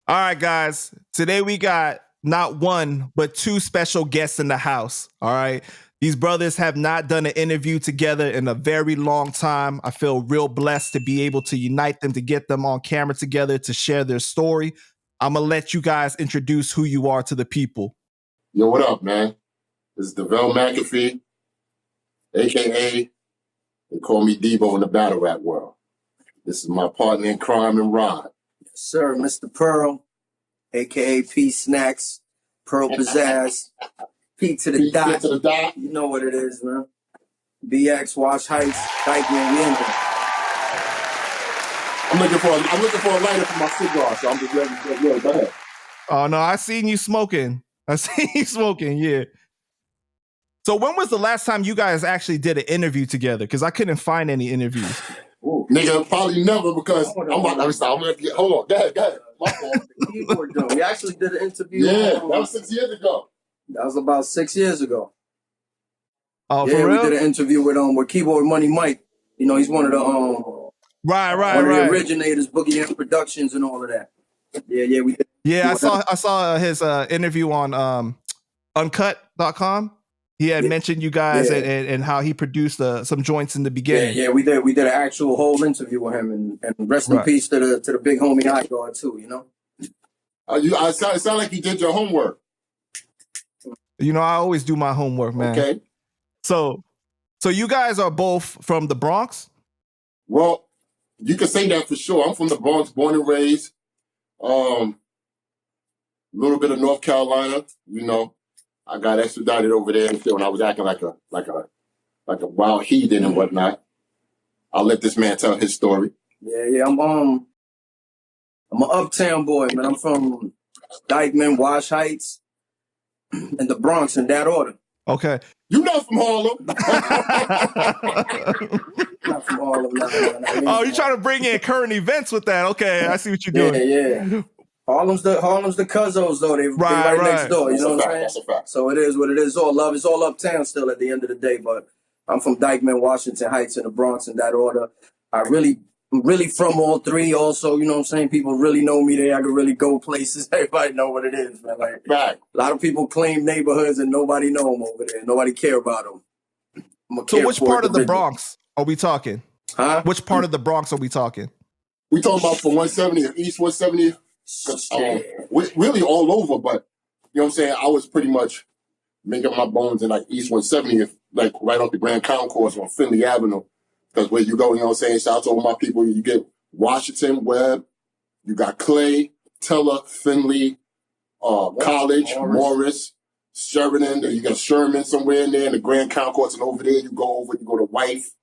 All right, guys. Today we got not one, but two special guests in the house. All right. These brothers have not done an interview together in a very long time. I feel real blessed to be able to unite them, to get them on camera together, to share their story. I'm going to let you guys introduce who you are to the people. Yo, what up, man? This is DeVell McAfee, a.k.a. they call me Debo in the battle rap world. This is my partner in crime and rhyme. Yes, sir, Mr. Pearl, a.k.a. P Snacks, Pearl Pizzazz, P to the dot. To the dot. You know what it is, man. BX, Wash Heights, Dykeman, we in there. I'm looking for a lighter for my cigar, so I'm just ready to go. Go ahead. Oh, no, I seen you smoking. Yeah. So when was the last time you guys actually did an interview together? Because I couldn't find any interviews. Ooh, nigga, probably never because I'm gonna get. Hold on, go ahead. My fault. Keyboard though. We actually did an interview. Yeah, that was 6 years ago. That was about 6 years ago. Oh, yeah, for real? We did an interview with Keyboard Money Mike. You know, he's one of the right. the originators, Boogie M Productions, and all of that. Yeah, we did. Yeah, I saw his interview on uncut.com. He had mentioned you guys and how he produced some joints in the beginning. Yeah, we did an actual whole interview with him, and rest in peace to the big homie I guard too. You know. It sound like you did your homework. You know, I always do my homework, man. Okay. So you guys are both from the Bronx? Well, you can say that for sure. I'm from the Bronx, born and raised. A little bit of North Carolina, you know. I got extradited over there when I was acting like a wild heathen and whatnot. I'll let this man tell his story. Yeah. I'm an uptown boy, man. I'm from Dykeman, Wash Heights, and the Bronx in that order. Okay. You not from Harlem? Not from Harlem. No. Oh, you're trying to bring in current events with that? Okay, I see what you're doing. Yeah. Harlem's the Cuzzos though. They right next door. You know what I'm saying? That's a fact. So it is what it is. All love. It's all uptown still at the end of the day. But I'm from Dykeman, Washington Heights, in the Bronx in that order. I'm really from all three. Also, you know what I'm saying? People really know me there. I can really go places. Everybody know what it is, man. Like right. A lot of people claim neighborhoods and nobody know them over there. Nobody care about them. So which part of the Bronx are we talking? Huh? Which part of the Bronx are we talking? We talking about from 170th, East 170th. Really all over, but you know what I'm saying? I was pretty much making my bones in like East 170th, like right off the Grand Concourse on Finley Avenue. Because where you go, you know what I'm saying? Shout out to all my people. You get Washington, Webb, you got Clay, Teller, Finley, College, Morris, Sheridan. You got Sherman somewhere in there in the Grand Concourse, and over there you go to Wife,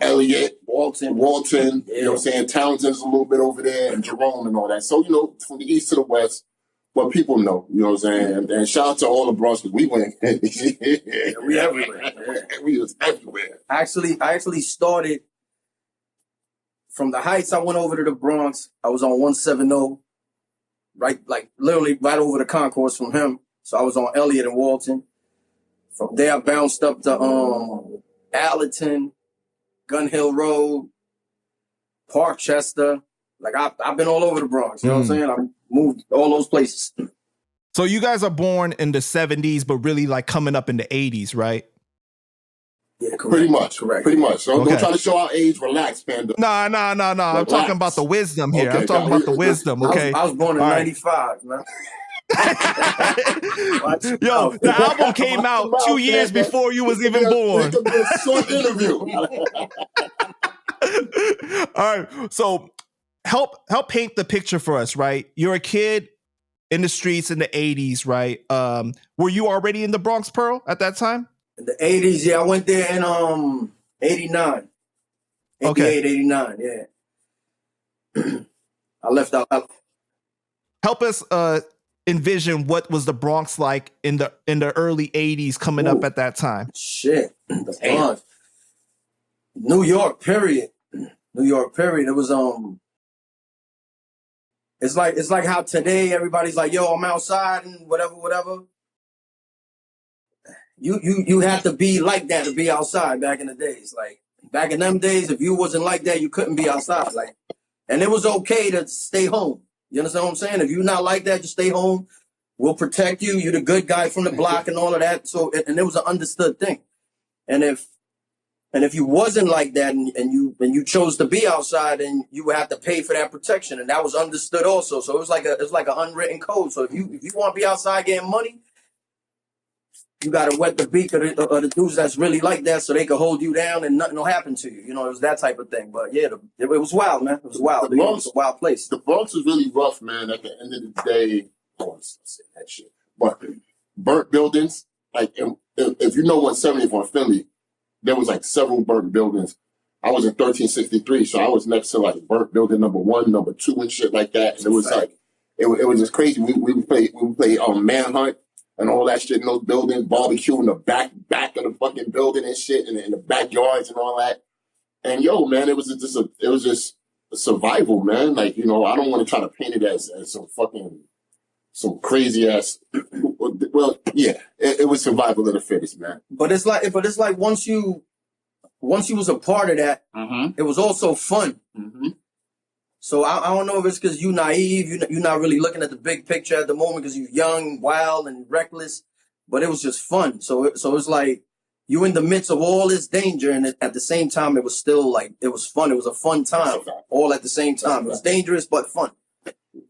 Elliott, Walton, you know what I'm saying? Townsend's a little bit over there, and Jerome and all that. So, you know, from the east to the west, but people know, you know what I'm saying? And shout out to all the Bronx, because we went. We everywhere. We was everywhere. I actually started from the Heights. I went over to the Bronx. I was on 170, literally right over the concourse from him. So I was on Elliott and Walton. From there, I bounced up to Allerton, Gun Hill Road, Parkchester. Like I've been all over the Bronx. You know what I'm saying? I moved all those places. So you guys are born in the 70s, but really like coming up in the 80s, right? Yeah, correct. Pretty much. So Okay. don't try to show our age. Relax, Panda. No. I'm talking about the wisdom here. Okay, I'm talking about the wisdom, okay? I was born in 95, man. Yo, the album came out 2 years before you was even born. Short interview. All right, so help paint the picture for us, right? You're a kid in the streets in the 80s, right? Were you already in the Bronx, Pearl, at that time? In the 80s, yeah. I went there in 89. 88, 89, yeah. I left out. Help us envision what was the Bronx like in the early 80s coming up at that time. Shit. The Bronx. New York, period. It was it's like how today everybody's like, yo, I'm outside and whatever. You have to be like that to be outside back in the days. Like back in them days, if you wasn't like that, you couldn't be outside. Like And it was okay to stay home. You understand what I'm saying? If you're not like that, just stay home. We'll protect you. You're the good guy from the block and all of that. So, and it was an understood thing. And if you wasn't like that and you chose to be outside, then you would have to pay for that protection. And that was understood also. So it's like an unwritten code. So if you want to be outside getting money, you got to wet the beak of the dudes that's really like that so they can hold you down and nothing will happen to you. You know, it was that type of thing. But yeah, it was wild, man. It was wild. It was a wild place. The Bronx was really rough, man. At the end of the day, let's say that shit. But burnt buildings, like if you know 170th on Finley, there was like several burnt buildings. I was in 1363, so I was next to like burnt building number 1, number 2, and shit like that. And it was like it was just crazy. We would play manhunt and all that shit in those buildings, barbecue in the back of the fucking building and shit, in the backyards and all that. And yo, man, it was just a survival, man. Like, you know, I don't want to try to paint it as some crazy ass. Well, yeah, it was survival of the fittest, man. But it's like once you was a part of that, it was also fun. Mm-hmm. So I don't know if it's because you naive, you're not really looking at the big picture at the moment because you're young, wild, and reckless. But it was just fun. So it's like you in the midst of all this danger, and at the same time, it was still like it was fun. It was a fun time, all at the same time. It was dangerous but fun.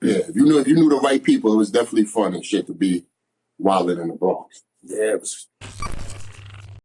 Yeah, if you knew the right people, it was definitely fun and shit to be wilding in the Bronx. Yeah, it was.